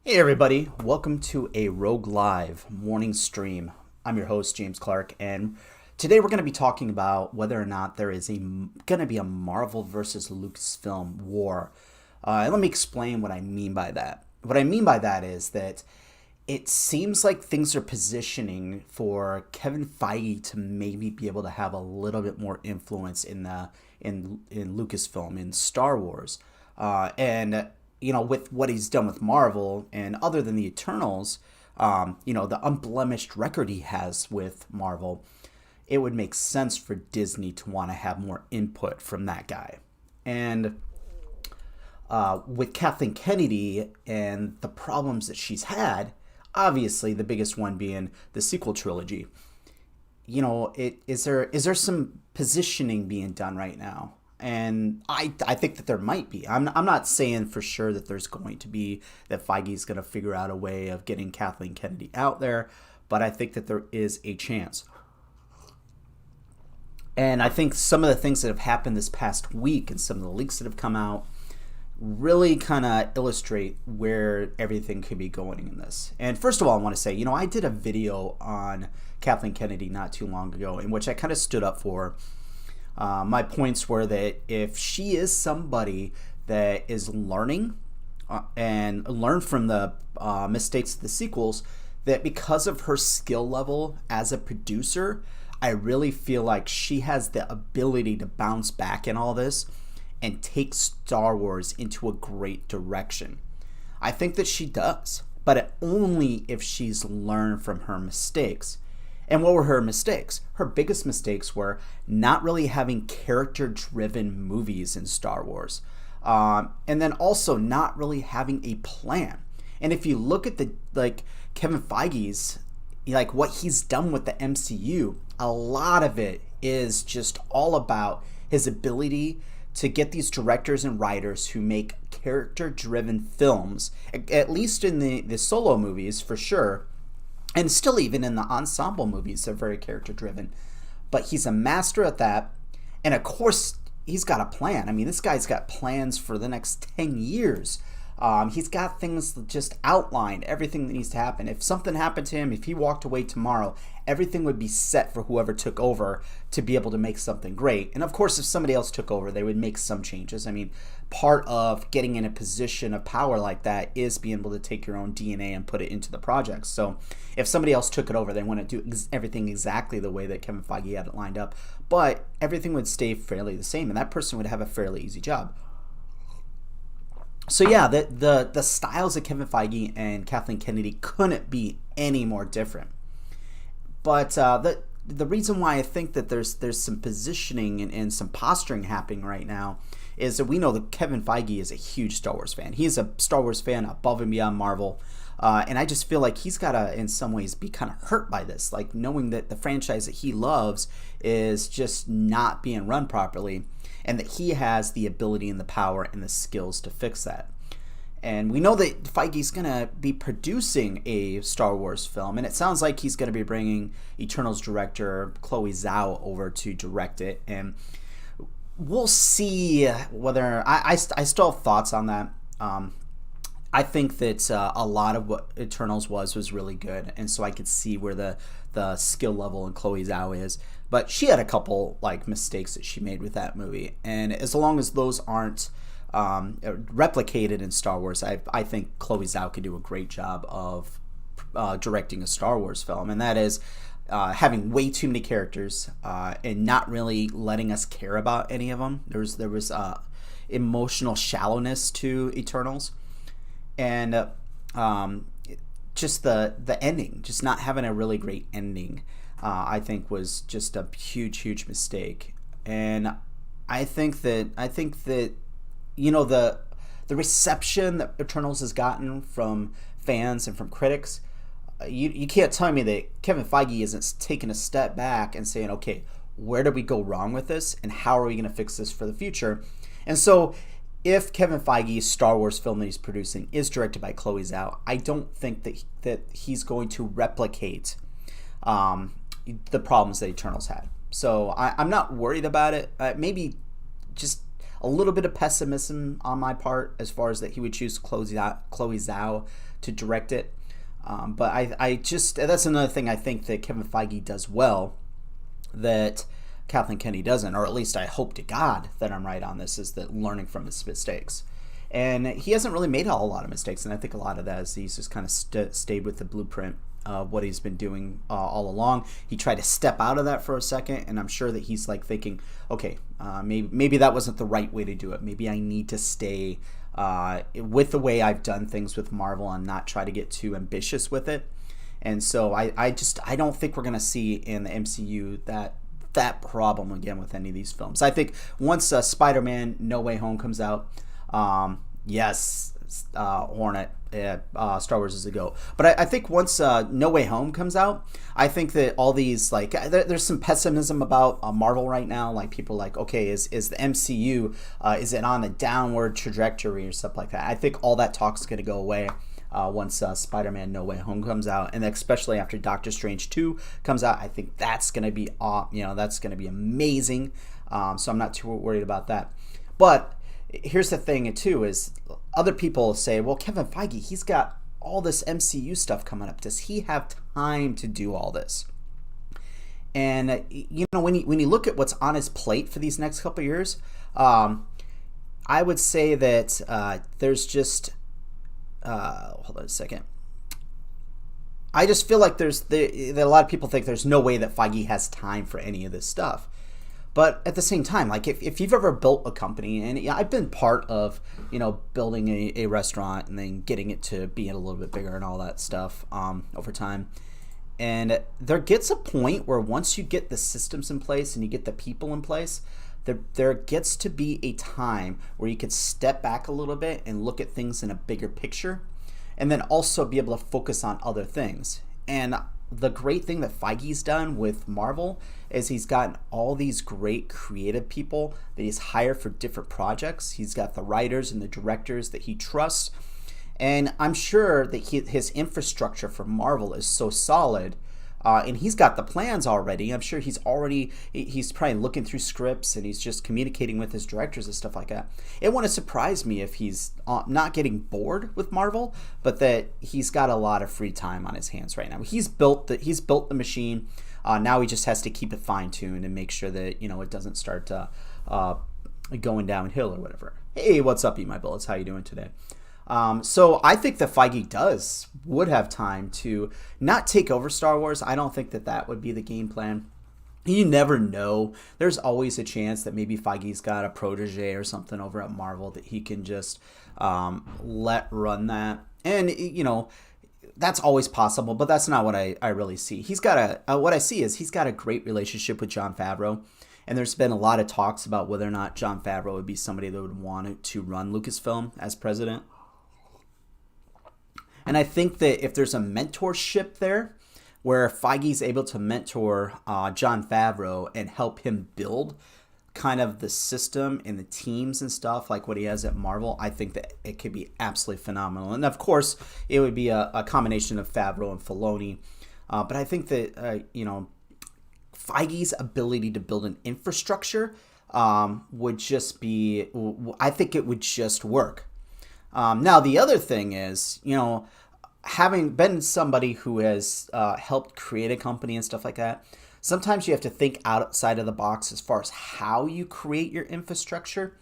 Hey everybody, welcome to a Rogue Live morning stream. I'm your host, James Clark, and today we're going to be talking about whether or not there is going to be a Marvel versus Lucasfilm war. And let me explain what I mean by that. What I mean by that is that it seems like things are positioning for Kevin Feige to maybe be able to have a little bit more influence in Lucasfilm in Star Wars, and with what he's done with Marvel and other than the Eternals, the unblemished record he has with Marvel, it would make sense for Disney to want to have more input from that guy. And with Kathleen Kennedy and the problems that she's had, obviously the biggest one being the sequel trilogy. Is there some positioning being done right now? And I think that there might be. I'm not saying for sure that there's going to be, that Feige's going to figure out a way of getting Kathleen Kennedy out there, but I think that there is a chance. And I think some of the things that have happened this past week and some of the leaks that have come out really kind of illustrate where everything could be going in this. And first of all, I want to say, I did a video on Kathleen Kennedy not too long ago in which I kind of stood up for. My points were that if she is somebody that is learning and learn from the mistakes of the sequels, that because of her skill level as a producer, I really feel like she has the ability to bounce back in all this and take Star Wars into a great direction. I think that she does, but only if she's learned from her mistakes. And what were her mistakes? Her biggest mistakes were not really having character-driven movies in Star Wars. And then also not really having a plan. And if you look at Kevin Feige's, what he's done with the MCU, a lot of it is just all about his ability to get these directors and writers who make character-driven films, at least in the solo movies for sure, and still even in the ensemble movies, they're very character driven. But he's a master at that. And of course, he's got a plan. I mean, this guy's got plans for the next 10 years. He's got things just outlined, everything that needs to happen. If something happened to him, if he walked away tomorrow, everything would be set for whoever took over to be able to make something great. And of course, if somebody else took over, they would make some changes. I mean, part of getting in a position of power like that is being able to take your own DNA and put it into the project. So if somebody else took it over, they wouldn't do everything exactly the way that Kevin Feige had it lined up, but everything would stay fairly the same, and that person would have a fairly easy job. So yeah, the styles of Kevin Feige and Kathleen Kennedy couldn't be any more different. But the reason why I think that there's some positioning and some posturing happening right now is that we know that Kevin Feige is a huge Star Wars fan. He's a Star Wars fan above and beyond Marvel. And I just feel like he's got to, in some ways, be kind of hurt by this. Like knowing that the franchise that he loves is just not being run properly, and that he has the ability and the power and the skills to fix that. And we know that Feige's going to be producing a Star Wars film, and it sounds like he's going to be bringing Eternals director Chloe Zhao over to direct it. And we'll see whether... I still have thoughts on that. I think that a lot of what Eternals was really good, and so I could see where the skill level in Chloe Zhao is. But she had a couple mistakes that she made with that movie, and as long as those aren't replicated in Star Wars, I think Chloe Zhao could do a great job of directing a Star Wars film, and that is having way too many characters and not really letting us care about any of them. There was emotional shallowness to Eternals, and just the ending, just not having a really great ending, I think was just a huge mistake. And I think that the reception that Eternals has gotten from fans and from critics, you can't tell me that Kevin Feige isn't taking a step back and saying, okay, where did we go wrong with this, and how are we going to fix this for the future? And so if Kevin Feige's Star Wars film that he's producing is directed by Chloe Zhao, I don't think that he's going to replicate the problems that Eternals had. So I'm not worried about it. Maybe just a little bit of pessimism on my part as far as that he would choose Chloe Zhao to direct it. But I just, that's another thing I think that Kevin Feige does well that Kathleen Kennedy doesn't, or at least I hope to God that I'm right on this, is that learning from his mistakes. And he hasn't really made a whole lot of mistakes, and I think a lot of that is he's just kind of stayed with the blueprint of what he's been doing all along. He tried to step out of that for a second, and I'm sure that he's like thinking, okay, maybe that wasn't the right way to do it. Maybe I need to stay with the way I've done things with Marvel and not try to get too ambitious with it. And so I don't think we're going to see in the MCU that problem again with any of these films. I think once Spider-Man No Way Home comes out, yes, Hornet, Star Wars is a go. But I think once No Way Home comes out, I think that all these, like, there's some pessimism about Marvel right now. Like, people are like, okay, is the MCU, is it on a downward trajectory or stuff like that? I think all that talk's going to go away once Spider-Man No Way Home comes out, and especially after Doctor Strange 2 comes out. I think that's going to be, that's going to be amazing. So I'm not too worried about that. But here's the thing too, is other people say, well, Kevin Feige, he's got all this MCU stuff coming up. Does he have time to do all this? And when you look at what's on his plate for these next couple of years, I would say that there's just hold on a second. I just feel like a lot of people think there's no way that Feige has time for any of this stuff. But at the same time, like if you've ever built a company, and I've been part of, building a restaurant and then getting it to being a little bit bigger and all that stuff over time. And there gets a point where once you get the systems in place and you get the people in place, there gets to be a time where you could step back a little bit and look at things in a bigger picture, and then also be able to focus on other things. And the great thing that Feige's done with Marvel is he's gotten all these great creative people that he's hired for different projects. He's got the writers and the directors that he trusts. And I'm sure that his infrastructure for Marvel is so solid, and he's got the plans already. I'm sure he's probably looking through scripts and he's just communicating with his directors and stuff like that. It wouldn't surprise me if he's not getting bored with Marvel, but that he's got a lot of free time on his hands right now. He's built the machine. Now he just has to keep it fine-tuned and make sure that it doesn't start going downhill or whatever. Hey, what's up, Eat My Bullets? How you doing today? So I think that Feige would have time to not take over Star Wars. I don't think that would be the game plan. You never know. There's always a chance that maybe Feige's got a protege or something over at Marvel that he can just let run that. And, that's always possible, but that's not what I really see. What I see is he's got a great relationship with Jon Favreau. And there's been a lot of talks about whether or not Jon Favreau would be somebody that would want to run Lucasfilm as president. And I think that if there's a mentorship there where Feige's able to mentor Jon Favreau and help him build kind of the system and the teams and stuff like what he has at Marvel, I think that it could be absolutely phenomenal. And of course, it would be a combination of Favreau and Filoni. But I think that, Feige's ability to build an infrastructure would just be, I think it would just work. Now, the other thing is, having been somebody who has helped create a company and stuff like that, sometimes you have to think outside of the box as far as how you create your infrastructure.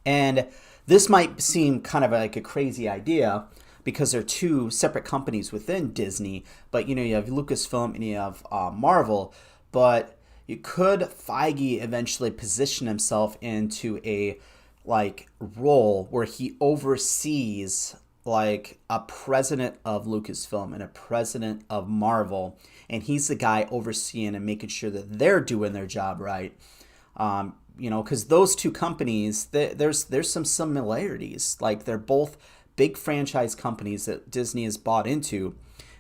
And this might seem kind of like a crazy idea because they're two separate companies within Disney, but you have Lucasfilm and you have Marvel, but you could Feige eventually position himself into a role where he oversees a president of Lucasfilm and a president of Marvel, and he's the guy overseeing and making sure that they're doing their job right. Because those two companies, there's some similarities. Like, they're both big franchise companies that Disney has bought into,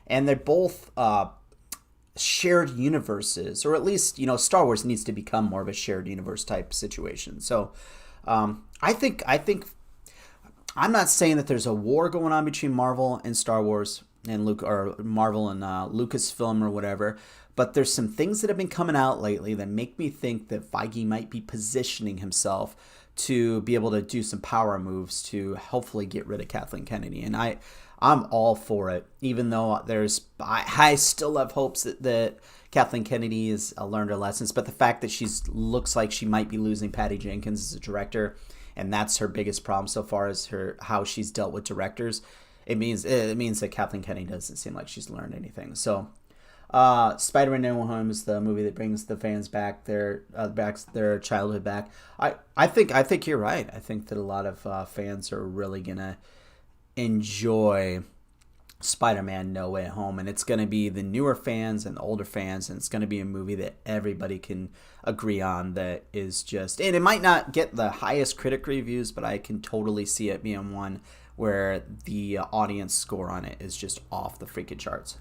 and they're both shared universes, or at least Star Wars needs to become more of a shared universe type situation. So I think I'm not saying that there's a war going on between Marvel and Star Wars and Marvel and Lucasfilm or whatever, but there's some things that have been coming out lately that make me think that Feige might be positioning himself to be able to do some power moves to hopefully get rid of Kathleen Kennedy. And I'm all for it, even though I still have hopes that Kathleen Kennedy has learned her lessons. But the fact that looks like she might be losing Patty Jenkins as a director, and that's her biggest problem so far, is how she's dealt with directors. It means that Kathleen Kennedy doesn't seem like she's learned anything. So, Spider-Man: No Way Home is the movie that brings the fans back their childhood back. I think you're right. I think that a lot of fans are really gonna enjoy Spider-Man: No Way Home, and it's going to be the newer fans and the older fans, and it's going to be a movie that everybody can agree on, that is just, and it might not get the highest critic reviews, but I can totally see it being one where the audience score on it is just off the freaking charts.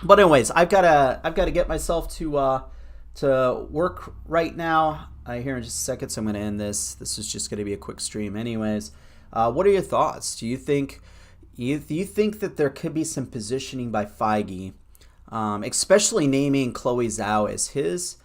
But anyways, I've got to get myself to work right now here in just a second, so I'm going to end this. This is just going to be a quick stream anyways. What are your thoughts? Do you think that there could be some positioning by Feige, especially naming Chloe Zhao as his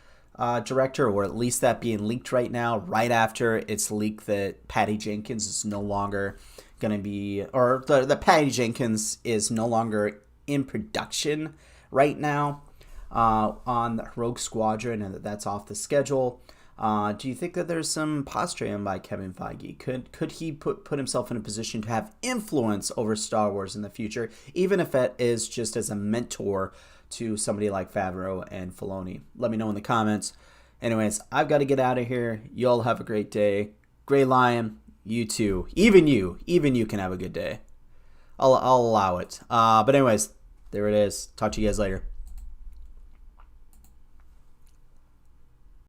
director, or at least that being leaked right now, right after it's leaked that Patty Jenkins is no longer going to be, or the Patty Jenkins is no longer in production right now on Rogue Squadron, and that's off the schedule. Do you think that there's some posturing by Kevin Feige? Could he put himself in a position to have influence over Star Wars in the future, even if it is just as a mentor to somebody like Favreau and Filoni? Let me know in the comments. Anyways, I've got to get out of here. You all have a great day. Gray Lion, you too. Even you can have a good day. I'll allow it. But anyways, there it is. Talk to you guys later.